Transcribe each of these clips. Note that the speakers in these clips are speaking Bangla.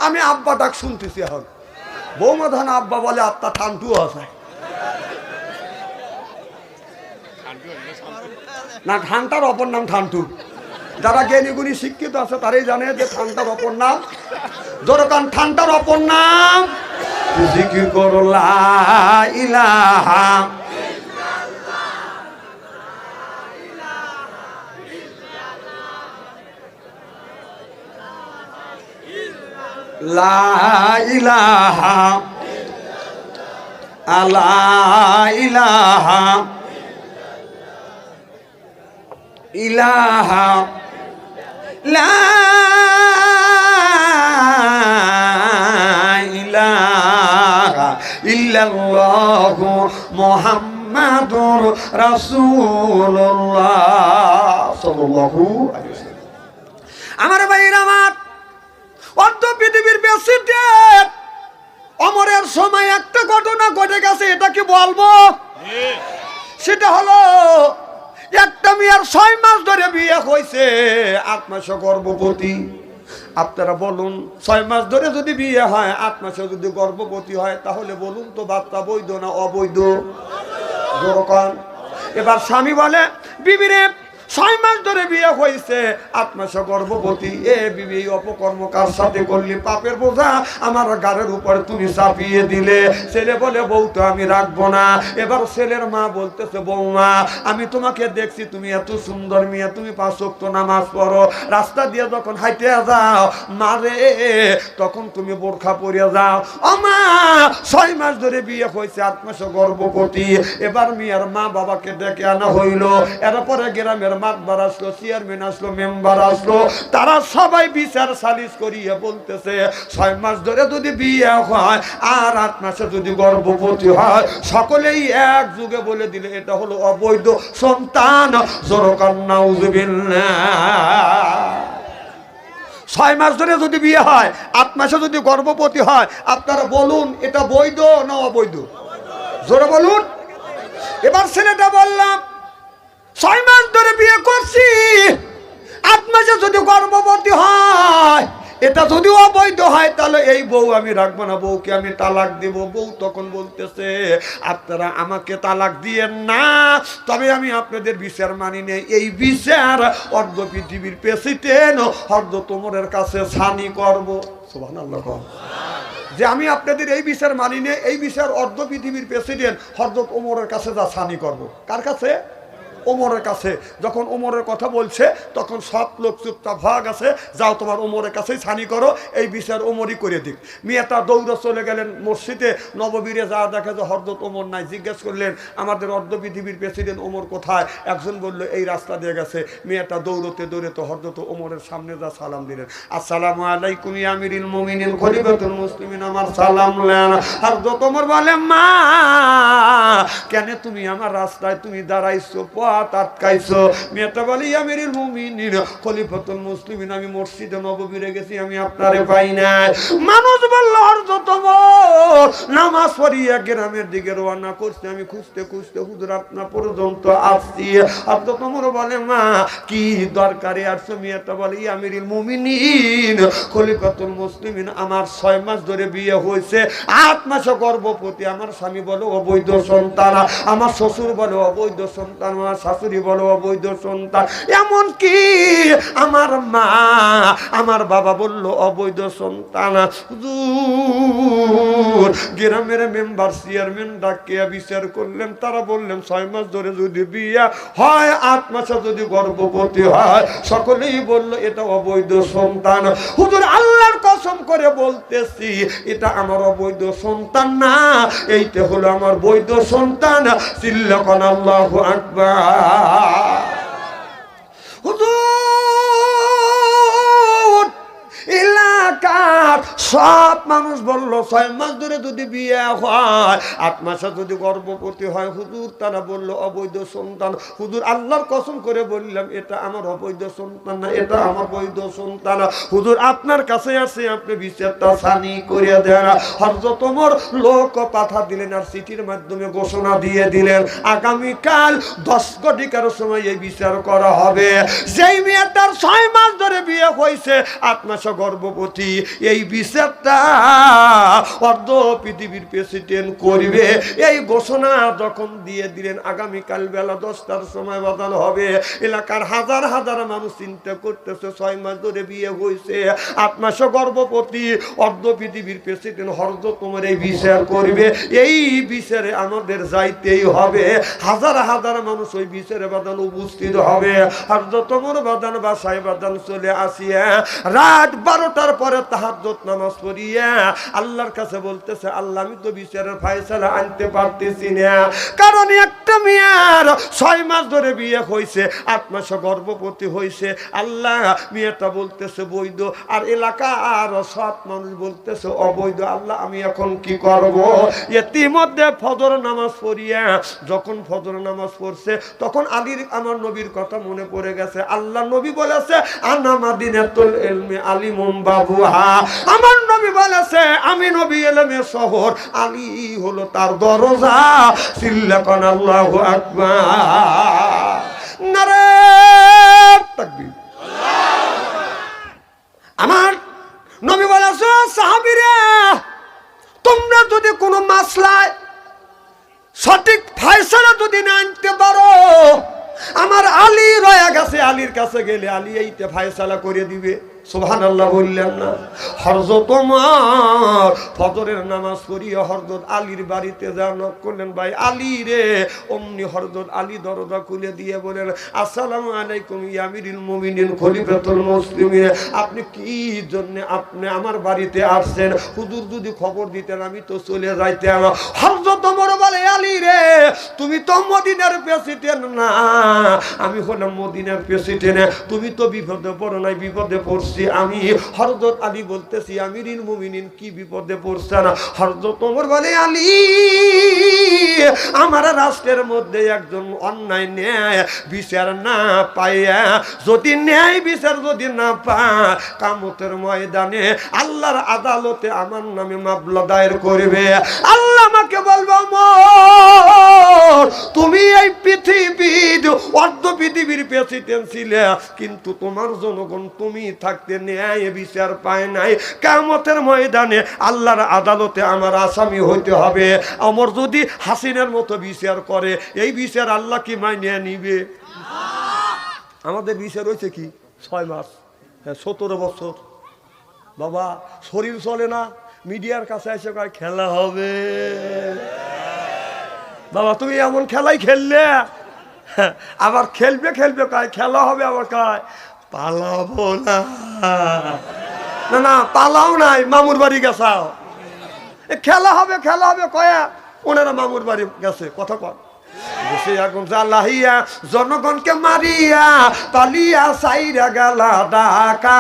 আমি আব্বা ডাক শুনতেছি এখন। বৌমা ধান আব্বা বলে, আত্মা ঠান্টু আছে না, ঠান্টার অপর নাম ঠান্টু। যারা জ্ঞানীগুণী শিক্ষিত আছে তারাই জানে যে ঠান্টার অপর নাম জোরকান, ঠান্টার অপর নাম জিকির করো লা ইলাহা লা ইলাহা আলা ইলাহা ইলাহা লা ইলাহা ইল্লাল্লাহু মুহাম্মাদুর রাসূলুল্লাহ সাল্লাল্লাহু আলাইহি ওয়াসাল্লাম। আমার ভাইরা, আমার অর্ধ পৃথিবীর প্রেসিডেন্ট ওমরের সময় একটা ঘটনা ঘটে গেছে, এটা কি বলবো? সেটা হলো একটা মেয়ের 6 মাস ধরে বিয়ে হয়েছে, 8 মাসে গর্ভবতী। আপনারা বলুন, 6 মাস ধরে যদি বিয়ে হয়, 8 মাসে যদি গর্ভবতী হয়, তাহলে বলুন তো বাচ্চা বৈধ না অবৈধ? যেরকম এবার স্বামী বলে, বিবিরে 6 মাস ধরে বিয়ে হয়েছে, 8 মাসে গর্ভবতী, এ বিবি অপকর্ম কার সাথে করলি? পাপের বোঝা আমার গাড়ির উপরে তুমি চাপিয়ে দিলে। ছেলে বলে, বউ তো আমি রাখবো না। এবার ছেলের মা বলতেছে, বৌমা আমি তোমাকে দেখছি, তুমি এত সুন্দর মেয়ে, তুমি 5 ওয়াক্ত নামাজ পড়ো, রাস্তা দিয়ে যখন হাইটে যাও মারে তখন তুমি বোরখা পরিয়ে যাও। ও মা, 6 মাস ধরে বিয়ে হয়েছে, 8 মাসে গর্ভবতী। এবার মেয়ের মা বাবাকে ডেকে আনা হইল। এরপরে গ্রামের মাতবার আসলো, চেয়ারম্যান আসলো, মেম্বার আসলো, তারা সবাই বিচার সালিশ করিয়ে বলতেছে, 6 মাস ধরে যদি বিয়ে হয় আর 8 মাসে যদি গর্ভবতী হয়, সকলেই এক যুগে বলে দিলে এটা হলো অবৈধ সন্তান। জোরকান নাউযুবিল্লাহ। 6 মাস ধরে যদি বিয়ে হয়, 8 মাসে যদি গর্ভবতী হয়, আপনারা বলুন এটা বৈধ না অবৈধ? জোরে বলুন। এবার ছেলেটা বললাম, 6 মাস ধরে বিয়ে করছি, 8 মাসে যদি গর্ভবতী হয়, এটা যদি অবৈধ হয়, তাহলে এই বউ আমি রাখবো না, বউকে আমি তালাক দেব। বউ তখন বলতেছে, আপনারা আমাকে তালাক দিয়েন না, তবে আমি আপনাদের বিচার মানি নেই। এই বিচার অর্ধ পৃথিবীর প্রেসিডেন্ট হযরত ওমরের কাছে সানি করব। সুবহানাল্লাহ। যে আমি আপনাদের এই বিচার মানি নেই, এই বিচার অর্ধ পৃথিবীর প্রেসিডেন্ট হযরত ওমরের কাছে যা সানি করব। কার কাছে? ওমরের কাছে। যখন ওমরের কথা বলছে তখন সব লোক চুপচাপ হয়ে গেছে, যাও তোমার ওমরের কাছেই ছানি করো, এই বিচার ওমরই করে দিক। মেয়েটা দৌড়ে চলে গেলেন মসজিদে নববীরে, যা দেখে যে হযরত ওমর নাই। জিজ্ঞেস করলেন, আমাদের অর্ধ পৃথিবীর প্রেসিডেন্ট ওমর কোথায়? একজন বলল এই রাস্তা দিয়ে গেছে। মেয়েটা দৌড়তে দৌড়তে হযরত ওমরের সামনে যা সালাম দিলেন, আসসালামু আলাইকুম ইয়া আমিরুল মুমিনিন খলিফাতুল মুসলিমিন, আমার সালাম নেন। হযরত ওমর বলে, মা কেন তুমি আমার রাস্তায় তুমি দাঁড়াইছো, আটকাইছো? মেয়েটা বলে, আমিরুল মুমিনিন খলিফাতুল মুসলিমিন, আমি মসজিদে নববীরে গেছি, আমি আপনারে পাই নাই। মানুষ বলল, হযরত ওমর নামাজ পড়িয়া গ্রামের দিকে রওনা করছে, আমি খুঁজতে খুঁজতে হুজুর আপনার পর্যন্ত আসছি। হযরত ওমর বলে, মা কি দরকারে আসছো? মেয়েটা বলে, আমিরুল মুমিনিন খলিফাতুল মুসলিমিন, আমার 6 মাস ধরে বিয়ে হয়েছে, 8 মাসে গর্ভবতী, আমার স্বামী বলে অবৈধ সন্তান, আমার শ্বশুর বলে অবৈধ সন্তান, আমার শাশুড়ি বলো অবৈধ সন্তান, এমনকি আমার মা আমার বাবা বলল অবৈধ সন্তান। হুজুর গ্রামের মেম্বার চেয়ারম্যান ডাকিয়া বিচার করলেন, তারা বললেন 6 মাস ধরে যদি বিয়ে হয়, 8 মাসে যদি গর্ভবতী হয়, সকলেই বলল এটা অবৈধ সন্তান। হুজুর আল্লাহর কসম করে বলতেছি, এটা আমার অবৈধ সন্তান না, এইটা হলো আমার বৈধ সন্তান। চিল্লাকান আল্লাহু আকবার। হুজুর এলাকার সব মানুষ বলল 6 মাস ধরে যদি বিয়ে হয়, 8 মাসে যদি গর্ভবতী হয়, হুজুর তারা বলল অবৈধ সন্তান। হুজুর আল্লাহর কসম করে বললাম, এটা আমার অবৈধ সন্তান না, এটা আমার বৈধ সন্তান। হুজুর আপনার কাছে আছে, আপনি বিচারটা সানি করে দেন। হযরত ওমর লোক পাঠা দিলেন আর চিঠির মাধ্যমে ঘোষণা দিয়ে দিলেন, আগামীকাল 10 ঘটিকার সময় এই বিচার করা হবে। যেই মেয়েটার 6 মাস ধরে বিয়ে হয়েছে, 8 মাসে গর্ভবতী, এই বিচারটা অর্ধ পৃথিবীর প্রেসিডেন্ট করবে। এই ঘোষণা যখন দিয়ে দিলেন আগামীকাল বেলা 10টার সময় বাদাল হবে, এলাকার হাজার হাজার মানুষ চিন্তা করতেছে 6 মাস ধরে বিয়ে হয়েছে, 8 মাসে গর্ভবতী, অর্ধ পৃথিবীর প্রেসিডেন্ট হযরত তোমার এই বিচার করবে, এই বিচারে আমাদের যাইতেই হবে। হাজার হাজার মানুষ ওই বিচারে বাদান উপস্থিত হবে। হযরত তোমার বাদান বাসায় বাদান চলে আসিয়া রাত 12টার পরে তাহাজ্জুদ নামাজ পড়িয়া আল্লাহর কাছে বলতেছে, আল্লাহ আমি তো বিচারের ফয়সালা আনতে পারতেছি না, কারণ একটা মেয়ের 6 মাস ধরে বিয়ে হয়েছে, 8 মাসে গর্ভবতী হয়েছে। আল্লাহ মেয়েটা বলতেছে বৈধ, আর এলাকা আর সব মানুষ বলতেছে অবৈধ। আল্লাহ আমি এখন কি করব? ইতিমধ্যে ফজর নামাজ পড়িয়া যখন ফজর নামাজ পড়ছে তখন আলীর আমার নবীর কথা মনে পড়ে গেছে। আল্লাহ নবী বলেছে আনা মাদিনাতুল ইলমি আলিমুম বাবুহা, আমার নবী বলেছে আমি নবী ইলমের শহর, আলী হলো তার দরজা। সিল্লাকান আল্লাহু আকবার, নারে তাকবীর। আমার নবী বলেছে সাহাবীরা তোমরা যদি কোনো মাসলায় সঠিক ফয়সালা যদি না আনতে পারো, আমার আলী রয়ে গেছে, আলীর কাছে গেলে আলী এইতে ফয়সালা করে দিবে। সুবহানাল্লাহ বললেন না? হযরত ওমর ফজরের নামাজ পড়িয়ে হযরত আলীর বাড়িতে যা নক করলেন, ভাই আলী রে। অমনি হযরত আলী দরজা খুলে দিয়ে বলেন, আসসালামু আলাইকুম ইয়া আমিরুল মুমিনিন খলিফাতুল মুসলিমিন, আপনি কি জন্য আপনি আমার বাড়িতে আসছেন? হুজুর যদি খবর দিতেন আমি তো চলে যাইতাম। হযরত ওমর বলে, আলী রে তুমি তো মদিনার প্রেসিডেন্ট না, আমি হলাম মদিনার প্রেসিডেন্ট, তুমি তো বিপদে পড়ো নাই, বিপদে পড়ছি আমি। হযরত আলী বলতেছি আমিরুল মুমিনিন কি বিপদে পড়ছেন? হযরত ওমর বলে, আলী আমার রাষ্ট্রের মধ্যে একজন অন্যায় ন্যায় বিচার না পাইয়া, যদি ন্যায় বিচার যদি না পায়, কিয়ামতের ময়দানে আল্লাহর আদালতে আমার নামে মামলা দায়ের করবে। আল্লাহ আমাকে বলবে, ওমর তুমি এই পৃথিবীর অর্ধ পৃথিবীর প্রেসিডেন্ট ছিলে, কিন্তু তোমার জনগণ তুমি থাকতে ন্যায় বিচার পায় নাই, কিয়ামতের ময়দানে আল্লাহর আদালতে আমার আসামি হইতে হবে। আমার যদি হাসিনার মতো বিচার করে, এই বিচার আল্লাহ কি মাইনে নিবে? আমাদের বিচার হয়েছে কি 6 মাস, 17 বছর। বাবা শরীর চলে না, মিডিয়ার কাছে এসে কয় খেলা হবে। বাবা তুমি এমন খেলাই খেললে, আবার খেলবে খেলবে কয় খেলা হবে, আবার কয় পালাবো না। না না পালাও নাই, মামুর বাড়ি গেছাও। খেলা হবে খেলা হবে কয়া ওনারা মামুর বাড়ি গেছে। কথা কর আগুন জ্বালাইয়া জনগণকে মারিয়া পালিয়া সাইরা গেলা ঢাকা,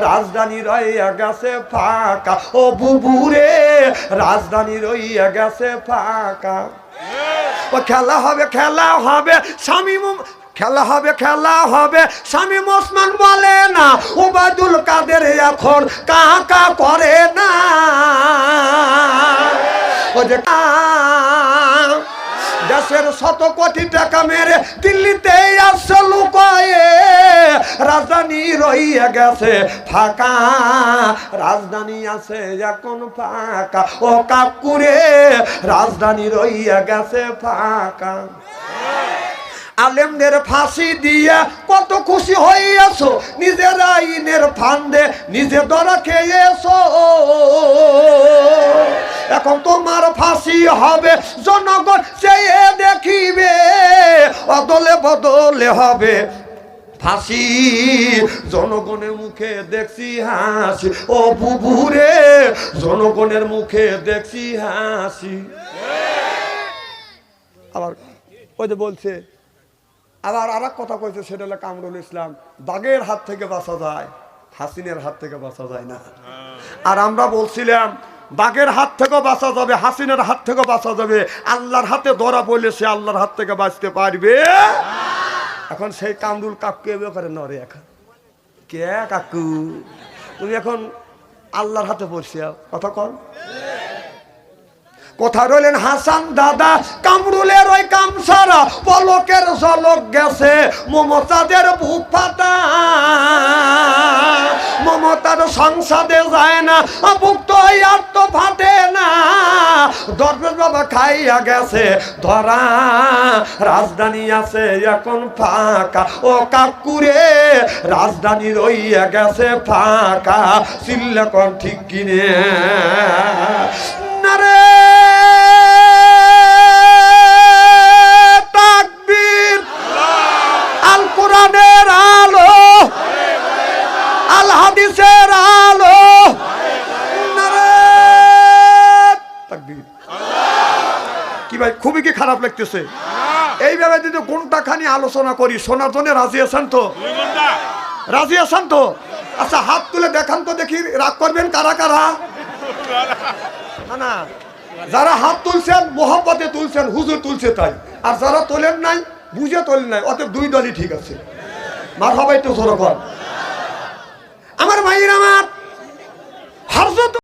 রাজধানী রইয়া গেছে ফাঁকা। ও বুবুরে রাজধানী রইয়া গেছে ফাঁকা। ও খেলা হবে খেলা হবে শামীম, খেলা হবে খেলা হবে শামীম ওসমান বলে না, ওবায়দুল কাদের এখন কাকা করে না। ও যে দেশের 100 কোটি টাকা মেরে দিল্লিতে আসছে লুকায়ে, রাজধানী রইয়া গেছে ফাঁকা, রাজধানী আছে এখন ফাঁকা। ও কাকুরে রাজধানী রইয়া গেছে ফাঁকা। আলেমদের ফাঁসি দিয়ে কত খুশি হইয়াছো, নিজের আইনের ফান্দে নিজে ধরা খেয়েছো। এখন তোমার ফাঁসি হবে, জনগণ চেয়ে দেখিবে, অদলে বদলে হবে ফাঁসি। জনগণের মুখে দেখছি হাসি, ও বুবুরে জনগণের মুখে দেখছি হাসি। আবার ওই যে বলছে, আবার আর এক কথা কইছে, সেটা হলো কামরুল ইসলাম, বাঘের হাত থেকে বাঁচা যায়, হাসিনের হাত থেকে বাঁচা যায় না। আর আমরা বলছিলাম বাঘের হাত থেকেও বাঁচা যাবে, হাসিনের হাত থেকেও বাঁচা যাবে, আল্লাহর হাতে ধরা পড়লে সে আল্লাহর হাত থেকে বাঁচতে পারবে। এখন সেই কামরুল কাকু এ ব্যাপারে নরে, এখন কে কাকু তুমি এখন আল্লাহর হাতে পড়ছি, কথা কর কোথায় রইলেন হাসান দাদা? কামরুলের ওই কামসারা পলকের ঝলক গেছে মমতাদের বুক ফাটা, মমতার সংসদে যায় না বুক তো আর তো ফাটে না, দরবেশ বাবা খাইয়া গেছে ধরা, রাজধানী আছে এখন ফাঁকা ও কাকুরে, রাজধানী রইয়া গেছে ফাঁকা, চিল্লা কোন ঠিক কিনে না রে তাকবীর। আল কোরআনের আলো, আল হাদিসের আলো, নারে তাকবীর। কি ভাই খুবই কি খারাপ লাগতেছে? এইভাবে যদি ঘন্টা খানি আলোচনা করি শোনার জন্য রাজি আছেন তো? রাজি আছেন তো? আচ্ছা হাত তুলে দেখান তো দেখি, রাগ করবেন কারা কারা? না, যারা হাত তুলছেন মোহাম্মতে তুলছেন, হুজুর তুলছে তাই, আর যারা তোলেন নাই বুঝে তোলেন নাই, অতএব দুই দলই ঠিক আছে। মারহাবা একটু জোরে কর। আমার ভাইয়ের আমার হযরত